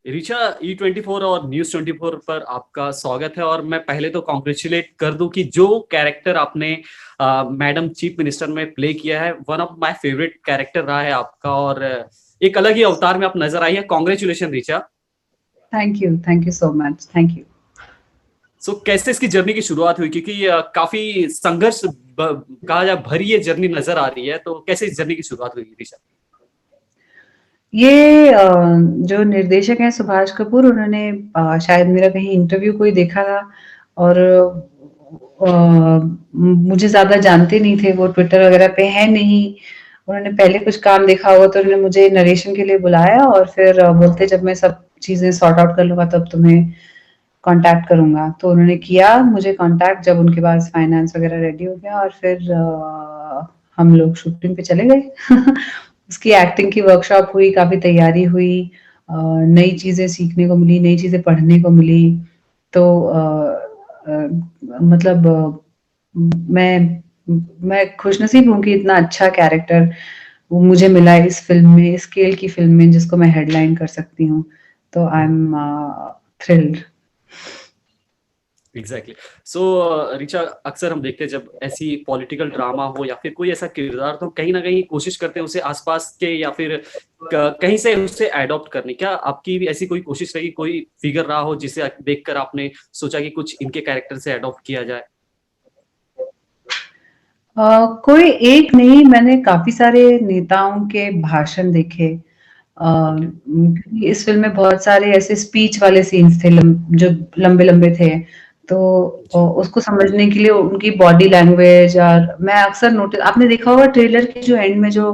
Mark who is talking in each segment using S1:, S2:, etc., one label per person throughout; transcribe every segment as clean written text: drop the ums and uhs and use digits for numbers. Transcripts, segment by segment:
S1: Richa, E24 और news 24 पर आपका स्वागत है। और मैं पहले तो कॉन्ग्रेचुलेट कर दूं कि जो कैरेक्टर आपने मैडम चीफ मिनिस्टर में प्ले किया है, one of my favourite character रहा है आपका। और एक अलग ही अवतार में आप नजर आई है। Congratulation Richa.
S2: Thank you so much, thank you.
S1: So कैसे इसकी जर्नी की शुरुआत हुई, क्योंकि काफी संघर्ष कहा जाए भरी ये जर्नी नजर आ रही है, तो कैसे इस जर्नी की शुरुआत हुई ऋचा?
S2: ये जो निर्देशक हैं सुभाष कपूर, उन्होंने शायद मेरा कहीं इंटरव्यू कोई देखा था और मुझे ज़्यादा जानते नहीं थे, वो ट्विटर वगैरह पे हैं नहीं। उन्होंने पहले कुछ काम देखा होगा तो उन्होंने मुझे नरेशन के लिए बुलाया और फिर बोलते जब मैं सब चीज़ें सॉर्ट आउट कर लूँगा तब तुम्हें कॉन्टैक्ट करूँगा। तो उन्होंने किया मुझे कॉन्टैक्ट जब उनके पास फाइनेंस वगैरह रेडी हो गया और फिर हम लोग शूटिंग पे चले गए। उसकी एक्टिंग की वर्कशॉप हुई, काफ़ी तैयारी हुई, नई चीज़ें सीखने को मिली, नई चीज़ें पढ़ने को मिली। तो मतलब मैं खुशनसीब हूँ कि इतना अच्छा कैरेक्टर वो मुझे मिला इस फ़िल्म में, इस स्केल की फ़िल्म में जिसको मैं हेडलाइन कर सकती हूँ। तो आई एम थ्रिल्ड।
S1: एग्जैक्टली। सो ऋचा, अक्सर हम देखते हैं जब ऐसी पॉलिटिकल ड्रामा हो या फिर कोई ऐसा किरदार, तो कहीं ना कहीं कोशिश करते हैं उसे आसपास के या फिर कहीं से उसे एडॉप्ट करने। क्या आपकी भी ऐसी कोई कोशिश रही, कोई फिगर रहा हो जिसे देखकर आपने सोचा कि कुछ इनके कैरेक्टर से एडॉप्ट किया जाए?
S2: कोई एक नहीं, मैंने काफ़ी सारे नेताओं के भाषण देखे।
S1: ओके।
S2: क्योंकि इस फ़िल्म में बहुत सारे ऐसे स्पीच वाले सीन्स थे जो लंबे-लंबे थे। तो
S1: जी।
S2: उसको समझने के लिए उनकी बॉडी लैंग्वेज और मैं अक्सर नोटिस आपने देखा होगा ट्रेलर के जो एंड में जो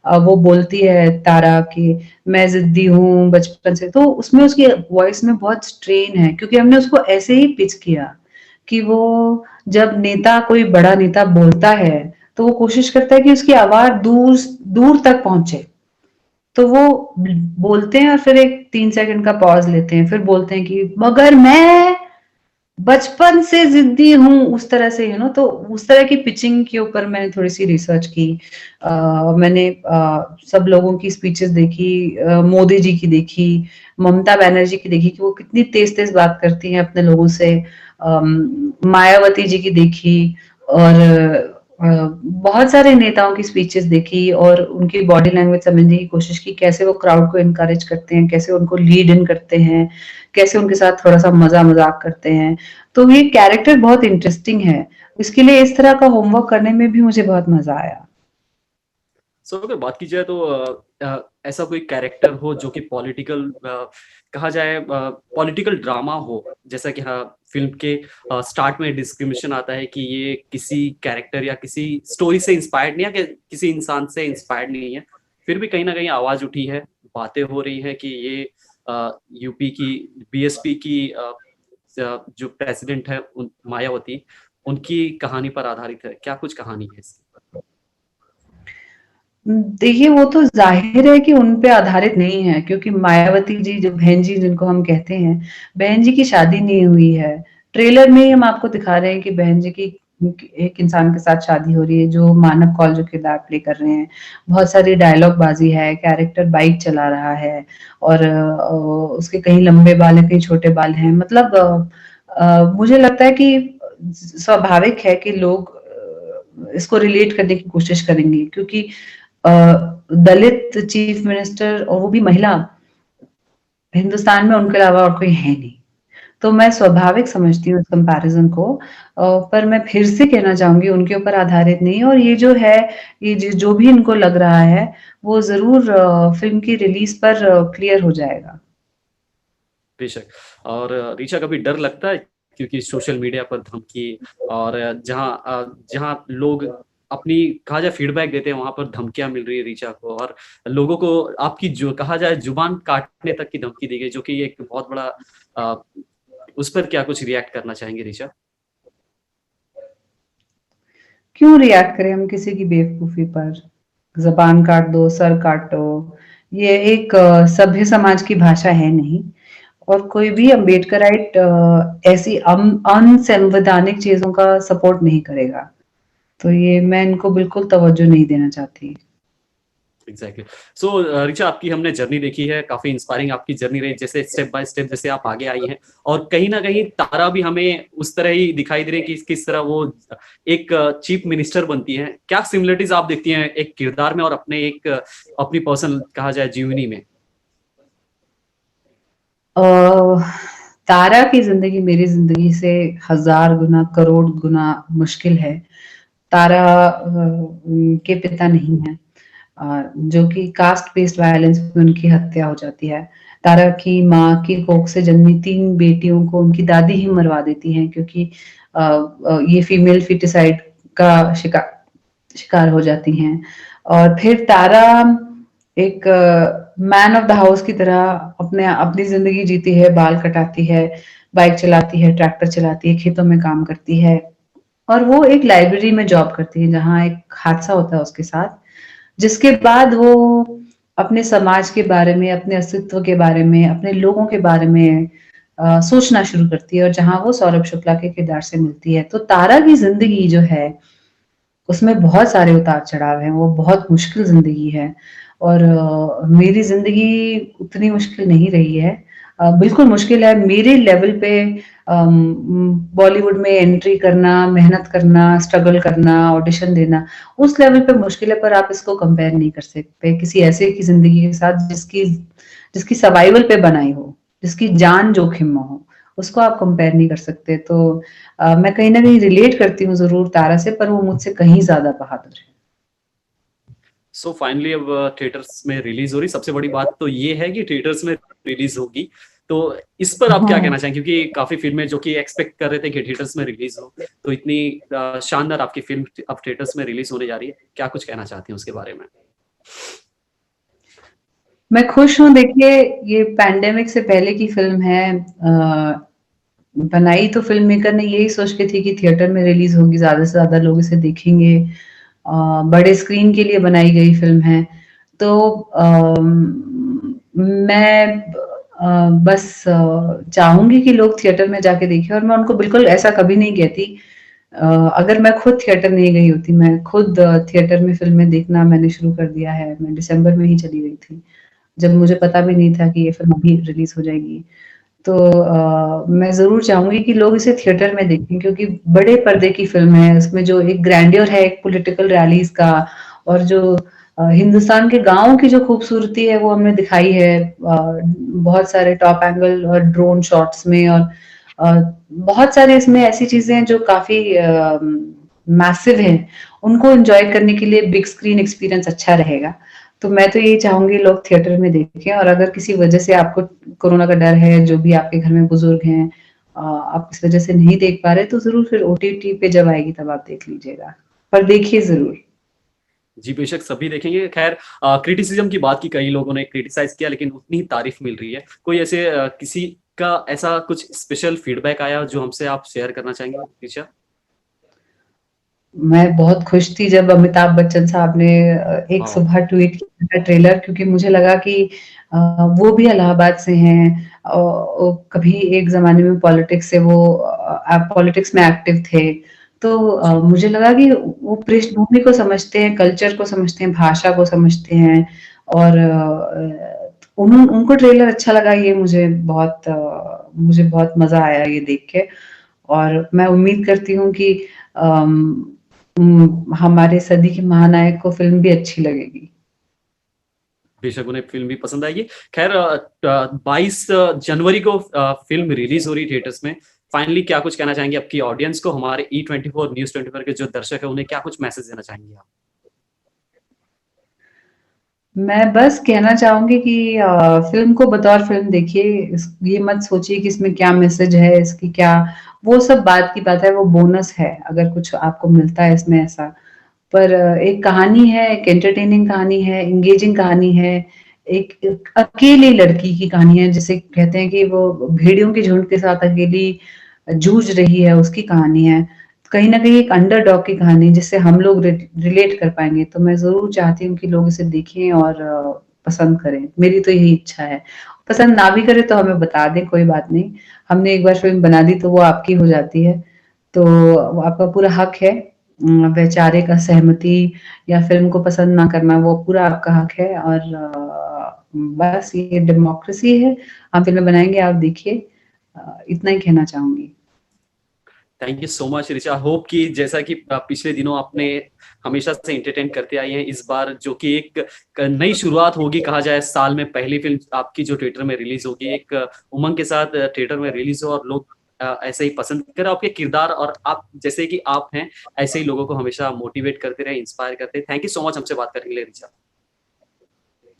S2: वो बोलती है तारा कि मैं ज़िद्दी हूँ बचपन से, तो उसमें उसकी वॉइस में बहुत स्ट्रेन है क्योंकि हमने उसको ऐसे ही पिच किया कि वो जब नेता कोई बड़ा नेता बोलता है तो वो कोशिश करता है कि उसकी आवाज़ दूर दूर तक पहुँचे। तो वो बोलते हैं और फिर एक 3 सेकंड का पॉज़ लेते हैं, फिर बोलते हैं कि मगर मैं बचपन से ज़िद्दी हूँ, उस तरह से तो उस तरह की पिचिंग के ऊपर मैंने थोड़ी-सी रिसर्च की। मैंने सब लोगों की स्पीचेज़ देखी, मोदी जी की देखी, ममता बनर्जी की देखी कि वो कितनी तेज़-तेज़ बात करती हैं अपने लोगों से। मायावती जी की देखी और बहुत सारे नेताओं की स्पीचेस देखी और उनकी बॉडी लैंग्वेज समझने की कोशिश की, कैसे वो क्राउड को एनकरेज करते हैं, कैसे उनको लीड इन करते हैं, कैसे उनके साथ थोड़ा-सा मज़ा-मज़ाक करते हैं। तो ये कैरेक्टर बहुत इंटरेस्टिंग है। इसके लिए इस तरह का होमवर्क करने में भी मुझे बहुत मज़ा आया।
S1: सो अगर बात की जाए तो ऐसा कोई कैरेक्टर हो जो कि पॉलिटिकल, कहा जाए पॉलिटिकल ड्रामा हो, जैसा कि हाँ, फिल्म के स्टार्ट में डिस्क्रिमिनेशन आता है कि ये किसी कैरेक्टर या किसी स्टोरी से इंस्पायर्ड नहीं है, कि किसी इंसान से इंस्पायर्ड नहीं है, फिर भी कहीं ना कहीं आवाज उठी है, बातें हो रही हैं कि ये यूपी की बीएसपी की जो प्रेसिडेंट है मायावती, उनकी कहानी पर आधारित है। क्या कुछ कहानी है इसकी?
S2: देखिए, वो तो ज़ाहिर है कि उन पे आधारित नहीं है क्योंकि मायावती जी जो बहन जी जिनको हम कहते हैं, बहन जी की शादी नहीं हुई है। ट्रेलर में ही हम आपको दिखा रहे हैं कि बहन जी की एक इंसान के साथ शादी हो रही है जो मानव कौल जो किरदार प्ले कर रहे हैं। बहुत सारी डायलॉग बाज़ी है, कैरेक्टर बाइक चला रहा है और उसके कहीं लंबे बाल हैं, कहीं छोटे बाल हैं। मतलब मुझे लगता है कि स्वाभाविक है कि लोग इसको रिलेट करने की कोशिश करेंगे क्योंकि अ, दलित चीफ मिनिस्टर और वो भी महिला, हिंदुस्तान में उनके अलावा और कोई है नहीं। तो मैं स्वाभाविक समझती हूँ इस कंपैरिज़न को। पर मैं फिर से कहना चाहूँगी उनके ऊपर आधारित नहीं और ये जो है, ये जो भी इनको लग रहा है, वो ज़रूर फ़िल्म की रिलीज़ पर क्लियर हो जाएगा।
S1: बेशक। और ऋचा, कभी डर लगता है, क्योंकि सोशल मीडिया पर धमकी और जहाँ लोग अपनी कहा जाए फीडबैक देते हैं, वहां पर धमकियां मिल रही है ऋचा को, और लोगों को आपकी जो कहा जाए जुबान काटने तक की धमकी दी गई, जो कि एक बहुत बड़ा अ, उस पर क्या कुछ रिएक्ट करना चाहेंगे ऋचा?
S2: क्यों रिएक्ट करें हम किसी की बेवकूफ़ी पर? ज़बान काट दो, सर काटो, ये एक सभ्य समाज की भाषा है नहीं और कोई भी अम्बेडकराइट ऐसी अनसंवैधानिक चीज़ों का सपोर्ट नहीं करेगा। तो ये मैं इनको बिल्कुल तवज्जो नहीं देना चाहती।
S1: एग्जैक्टली। सो ऋचा, आपकी हमने जर्नी देखी है, काफी इंस्पायरिंग आपकी जर्नी रही, जैसे स्टेप बाय स्टेप जैसे आप आगे आई हैं, और कहीं ना कहीं तारा भी हमें उस तरह ही दिखाई दे रही है कि किस तरह वो एक चीफ मिनिस्टर बनती है। क्या सिमिलरिटीज आप देखती हैं एक किरदार में और अपने एक अपनी पर्सनल कहा जाए जीवनी में?
S2: अ, तारा की ज़िंदगी मेरी ज़िंदगी से हज़ार गुना, करोड़ गुना मुश्किल है। तारा के पिता नहीं हैं, जो कि कास्ट बेस्ड वायलेंस में उनकी हत्या हो जाती है। तारा की माँ की कोख से जन्मी 3 बेटियों को उनकी दादी ही मरवा देती हैं, क्योंकि ये फीमेल फिटिसाइड का शिकार हो जाती हैं। और फिर तारा एक मैन ऑफ द हाउस की तरह अपनी ज़िंदगी जीती है, बाल कटाती है, बाइक चलाती है, ट्रैक्टर चलाती है, खेतों में काम करती है, और वो एक लाइब्रेरी में जॉब करती है, जहाँ एक हादसा होता है उसके साथ, जिसके बाद वो अपने समाज के बारे में, अपने अस्तित्व के बारे में, अपने लोगों के बारे में सोचना शुरू करती है, और जहाँ वो सौरभ शुक्ला के किरदार से मिलती है। तो तारा की ज़िंदगी जो है, उसमें बहुत सारे उतार-चढ़ाव हैं, वो बहुत मुश्किल ज़िंदगी है, और मेरी ज़िंदगी उतनी मुश्किल नहीं रही है। बिल्कुल मुश्किल है मेरे लेवल पे। बॉलीवुड में एंट्री करना, मेहनत करना, स्ट्रगल करना, ऑडिशन देना, उस लेवल पे मुश्किल है, पर आप इसको कंपेयर नहीं कर सकते किसी ऐसे की ज़िंदगी के साथ जिसकी जिसकी सर्वाइवल पे बनाई हो, जिसकी जान जोखिम में हो, उसको आप कंपेयर नहीं कर सकते। तो मैं कहीं न कहीं रिलेट करती हूँ ज़रूर तारा से, पर वो मुझसे कहीं ज़्यादा बहादुर है।
S1: सो फाइनली अब थिएटर्स में रिलीज हो रही, सबसे बड़ी बात तो ये है कि थिएटर्स में रिलीज होगी। तो इस पर आप क्या
S2: हाँ।
S1: कहना चाहेंगे, क्योंकि काफी फिल्में जो कि एक्सपेक्ट कर रहे थे कि थिएटर्स में रिलीज हो, तो इतनी शानदार आपकी फिल्म अब थिएटर्स में रिलीज होने जा रही है, क्या कुछ कहना चाहती हैं उसके बारे में?
S2: मैं खुश हूँ, देखिए ये पैंडेमिक से पहले की फ़िल्म है। बनाई तो फ़िल्म मेकर ने यही सोच के थी कि थिएटर में रिलीज़ होगी, ज़्यादा से ज़्यादा लोग इसे देखेंगे। बड़े स्क्रीन के लिए बनाई गई फ़िल्म है। तो मैं बस चाहूँगी कि लोग थिएटर में जाके देखें, और मैं उनको बिल्कुल ऐसा कभी नहीं कहती। अ, अगर मैं खुद थिएटर नहीं गई होती, मैं खुद थिएटर में फ़िल्में देखना मैंने शुरू कर दिया है। मैं दिसंबर में ही चली गई थी, जब मुझे पता भी नहीं था कि ये फ़िल्म अभी रिलीज़ हो जाएगी। तो मैं ज़रूर चाहूँगी कि लोग इसे थिएटर में देखें, क्योंकि बड़े पर्दे की फ़िल्म है, उसमें जो एक ग्रैंडियर है एक पॉलिटिकल रैलीज़ का, और जो हिंदुस्तान के गाँव की जो खूबसूरती है वो हमने दिखाई है, बहुत सारे टॉप एंगल और ड्रोन शॉट्स में, और बहुत सारे इसमें ऐसी चीज़ें हैं जो काफ़ी मैसिव हैं, उनको एन्जॉय करने के लिए बिग स्क्रीन एक्सपीरियंस अच्छा रहेगा। तो मैं तो यही चाहूँगी लोग थिएटर में देखें, और अगर किसी वजह से आपको कोरोना का डर है, जो भी आपके घर में बुजुर्ग हैं, आप इस वजह से नहीं देख पा रहे, तो ज़रूर फिर ओटीटी पे जब आएगी तब आप देख लीजिएगा, पर देखिए ज़रूर।
S1: जी बेशक, सभी देखेंगे। खैर, क्रिटिसिज्म की बात की, कई लोगों ने क्रिटिसाइज किया, लेकिन उतनी ही तारीफ मिल रही है। कोई ऐसे किसी का ऐसा कुछ स्पेशल फीडबैक आया जो हमसे आप शेयर करना चाहेंगे ऋचा?
S2: मैं बहुत खुश थी जब अमिताभ बच्चन साहब ने एक
S1: वाह।
S2: सुबह ट्वीट किया था ट्रेलर, क्योंकि मुझे लगा कि वो भी इलाहाबाद से हैं, कभी एक ज़माने में पॉलिटिक्स से वो पॉलिटिक्स में एक्टिव थे। तो
S1: जी।
S2: मुझे लगा कि वो पृष्ठभूमि को समझते हैं, कल्चर को समझते हैं, भाषा को समझते हैं, और उनको ट्रेलर अच्छा लगा, ये मुझे बहुत मज़ा आया ये देख के, और मैं उम्मीद करती हूँ कि हमारे सदी के महानायक को फ़िल्म भी अच्छी लगेगी।
S1: बेशक उन्हें फिल्म भी पसंद आएगी। खैर, 22 जनवरी को फिल्म रिलीज हो रही थिएटर्स में। फाइनली क्या कुछ कहना चाहेंगे आपकी ऑडियंस को, हमारे E24 न्यूज़ 24 के जो दर्शक है, उन्हें क्या कुछ मैसेज देना चाहेंगे आप?
S2: मैं बस कहना चाहूँगी कि फ़िल्म को बतौर फ़िल्म देखिए, ये मत सोचिए कि इसमें क्या मैसेज है, इसकी क्या, वो सब बाद की बात है, वो बोनस है, अगर कुछ आपको मिलता है इसमें ऐसा। पर एक कहानी है, एक एंटरटेनिंग कहानी है, एंगेजिंग कहानी है, एक अकेली लड़की की कहानी है, जिसे कहते हैं कि वो भेड़ियों के झुंड के साथ अकेली जूझ रही है, उसकी कहानी है। कहीं न कहीं एक अंडरडॉग की कहानी, जिससे हम लोग रिलेट कर पाएँगे। तो मैं ज़रूर चाहती हूँ कि लोग इसे देखें और पसंद करें। मेरी तो यही इच्छा है। पसंद ना भी करें तो हमें बता दें, कोई बात नहीं। हमने एक बार फ़िल्म बना दी तो वो आपकी हो जाती है। तो वो आपका पूरा हक है। वैचारिक असहमति या फ़िल्म को पसंद ना करना वो पूरा आपका हक है और बस ये डेमोक्रेसी है। हम फ़िल्में बनाएँगे, आप देखिए। इतना ही कहना चाहूँगी।
S1: Thank you so much Richa. Hope कि जैसा कि पिछले दिनों आपने हमेशा से एंटरटेन करते आई हैं, इस बार जो कि एक नई शुरुआत होगी कहा जाए, साल में पहली फिल्म आपकी जो थिएटर में रिलीज होगी, एक उमंग के साथ थिएटर में रिलीज हो और लोग ऐसे ही पसंद करें आपके किरदार, और आप जैसे कि आप हैं ऐसे ही लोगों को हमेशा मोटिवेट करते रहे, इंस्पायर करते। थैंक यू सो मच हमसे बात करने के लिए ऋचा।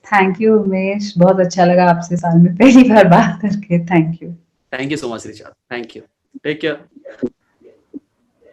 S2: थैंक यू उमेश, बहुत अच्छा लगा आपसे साल में पहली बार बात करके। Thank you.
S1: Thank you so much Richa. Thank you. Take care.